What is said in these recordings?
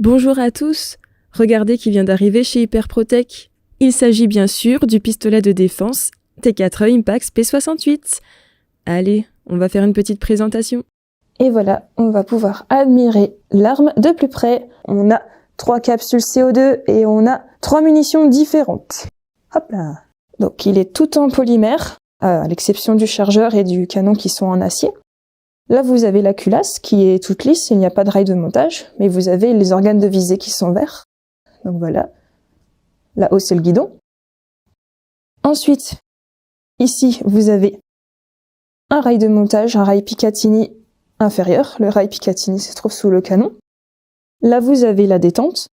Bonjour à tous, regardez qui vient d'arriver chez Hyperprotec. Il s'agit bien sûr du pistolet de défense T4 Impax P68. Allez, on va faire une petite présentation. Et voilà, on va pouvoir admirer l'arme de plus près. On a 3 capsules CO2 et on a 3 munitions différentes. Hop là. Donc il est tout en polymère, à l'exception du chargeur et du canon qui sont en acier. Là vous avez la culasse qui est toute lisse, il n'y a pas de rail de montage, mais vous avez les organes de visée qui sont verts. Donc voilà, là-haut c'est le guidon. Ensuite, ici vous avez un rail de montage, un rail Picatinny inférieur. Le rail Picatinny se trouve sous le canon. Là vous avez la détente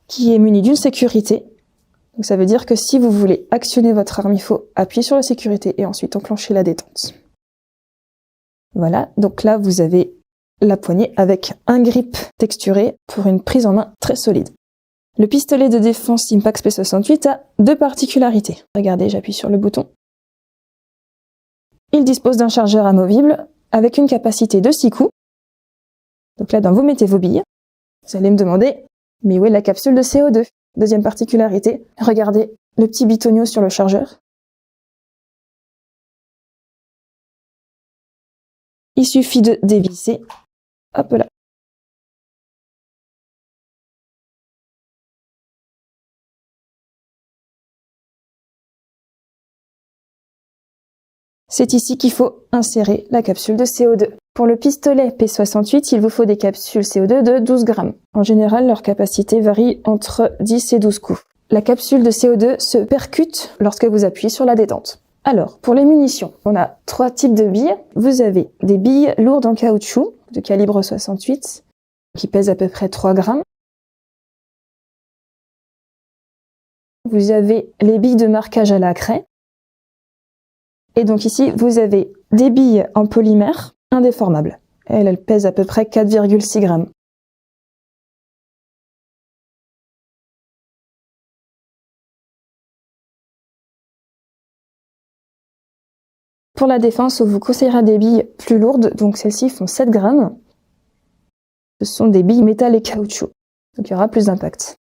qui est munie d'une sécurité. Donc ça veut dire que si vous voulez actionner votre arme, il faut appuyer sur la sécurité et ensuite enclencher la détente. Voilà, donc là vous avez la poignée avec un grip texturé pour une prise en main très solide. Le pistolet de défense Impax P68 a 2 particularités. Regardez, j'appuie sur le bouton. Il dispose d'un chargeur amovible avec une capacité de 6 coups. Donc là-dedans vous mettez vos billes. Vous allez me demander, mais où est la capsule de CO2 ? Deuxième particularité, regardez le petit bitonio sur le chargeur. Il suffit de dévisser, hop là. C'est ici qu'il faut insérer la capsule de CO2. Pour le pistolet P68, il vous faut des capsules CO2 de 12 grammes. En général, leur capacité varie entre 10 et 12 coups. La capsule de CO2 se percute lorsque vous appuyez sur la détente. Alors, pour les munitions, on a 3 types de billes. Vous avez des billes lourdes en caoutchouc de calibre 68 qui pèsent à peu près 3 grammes. Vous avez les billes de marquage à la craie. Et donc ici, vous avez des billes en polymère indéformables. Elles pèsent à peu près 4,6 grammes. Pour la défense, on vous conseillera des billes plus lourdes, donc celles-ci font 7 grammes. Ce sont des billes métal et caoutchouc, donc il y aura plus d'impact.